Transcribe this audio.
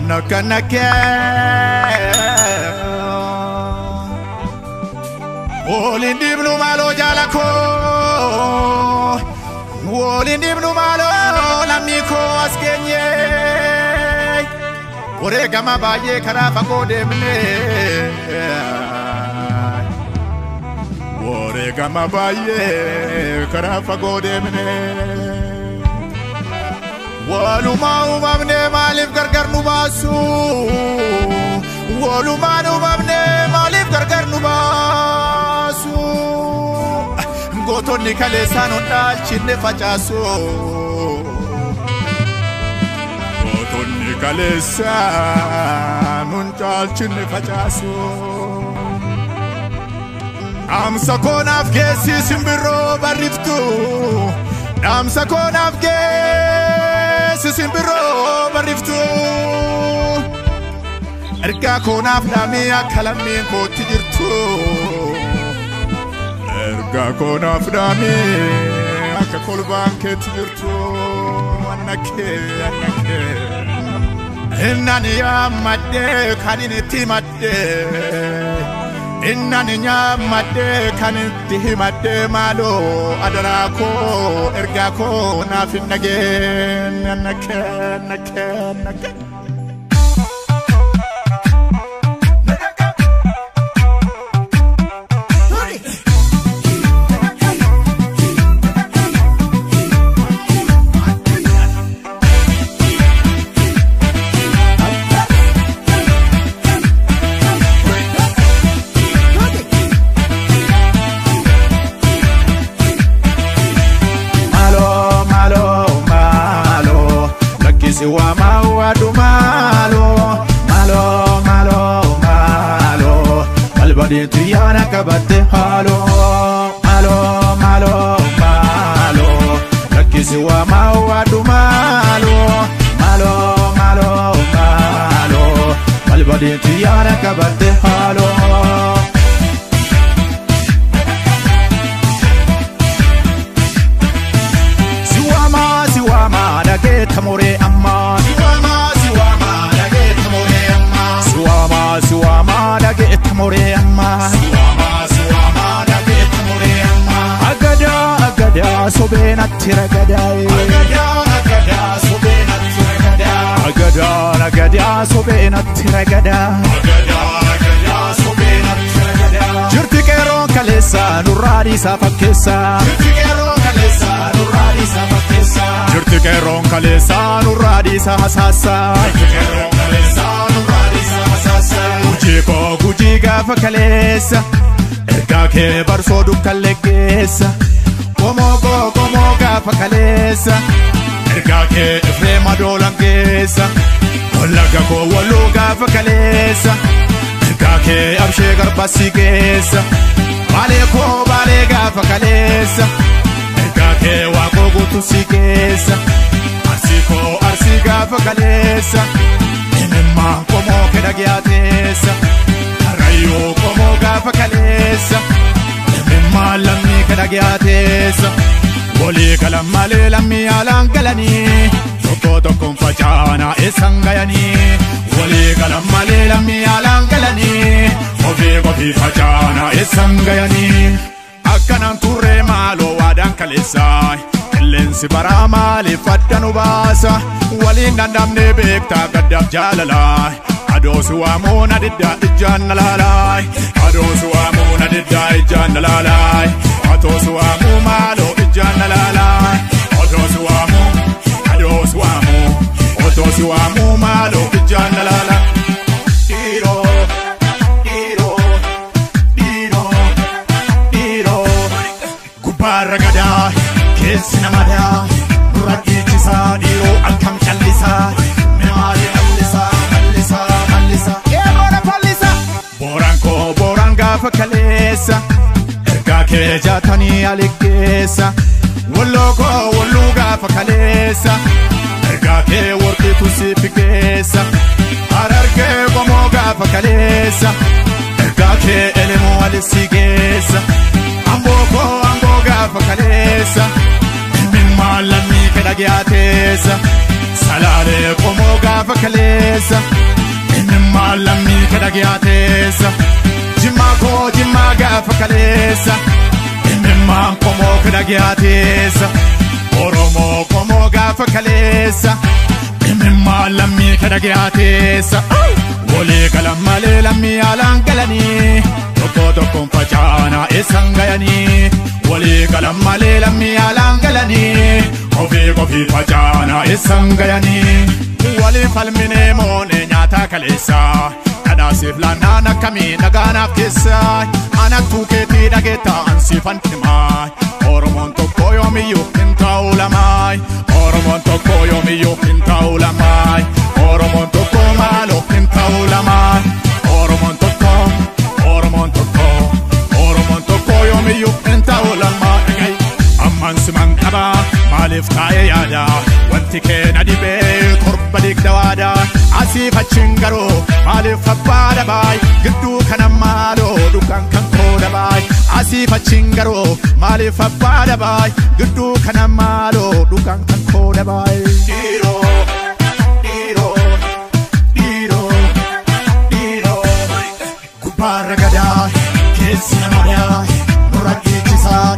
nakanake Wolin dibnu malo jalako Wolin dibnu malo lamiko askenye Ore gama baye karafa kodemne Ore gama baye karafa kodemne Waluma umamne malif gargar nubasu Waluma umamne malif gargar nubasu Gotonni kalesano dalchinne facasu Gotonni kalesano dalchinne facasu Amsa konaf gesi simbiro bariftu Amsa konaf gesi simbiro bariftu Erga konaf nami akalami koti jirtu Erga konaf nami akakolban keti jirtu Annake Innani yamadde kaniniti madde Innani nyamadde kaniti himadde malo adarako ergako nafinnage Annake Siwa mawadu malo Malbadi tuyana kabate halo Malo Laki siwa mawadu malo Malbadi tuyana kabate halo Siwama dage tamore amma Siwama dage tamore amma Agada sobena tiragadai Agada sobena tiragada Jirti keron kalesa nuradi safakesa Jirti keron kalesa nuradi sahasasa Guji gafa kalesa Erga ke barso dukallegesa Komo gafa kalesa Erga ke efrema dolangesa Wallaga ko wallo gafa kalesa Erga ke abshe garbasi gesa Bale gafa kalesa Erga ke wako gutu sigesa Arsi gafa kalesa Enema komo kedagiatesa Arayo komo gafa kalesa Enema lammi kedagiatesa Woli kalam male lammi alangalani Toko fajana esangayani Woli kalam male lammi alangalani Gofi fajana esangayani Akkanan turre malo wadan kalesa Lensi barama li faddanu basa Walin dandamne bekta gaddaf jalalai Adosu amuna didda ijanna lalai Adosu amuna didda ijanna lalai Atosu amu malo ijanna lalai Otosu amu malo ijanna lalai Diro Gubaragada Sinamada, Raki Chisa, Diro, Akam Chalisa, Memari Malisa, Erona Palisa, Boranga Fakalesa, Ergake Jatani Alikesa, Woluga Fakalesa, Ergake Worki to Sipikesa, Ararke Gomoga Fakalesa, Ergake Elemo Alisigesa, Amboga Fakalesa. Malami kedagiatesa salale komo gafa kalesa imma lammi kadagiyatesa jimma gafa kalesa imma komo kadagiyatesa oromo komo gafa kalesa imma lammi kadagiyatesa wole kalamale lammi alangalani tokko fajana esangayani wole kalamale lammi alangalani kofi fajana esangayani wole falmine mone nyata kalesa nadasif lana nakami nagana kesa ana tuketi dageta ansifantima oromon tokko yomiyu intaulamai oromon tokko yomiyu intaulamai oromon tokko malo intaulamai oromon tokko yomiyu intaulamai amman siman qaba malif taa'e yaada wanti keenya dhibee torba digdawaada asiif achiin garuu malif abbaa dabaay gidduu kana maaloo dhugaan kan koo dabaay asiif achiin garuu malif abbaa dabaay gidduu kana maaloo dhugaan kan koo dabaay gubbaarra gadaa keessi nama daa nurra geechisaa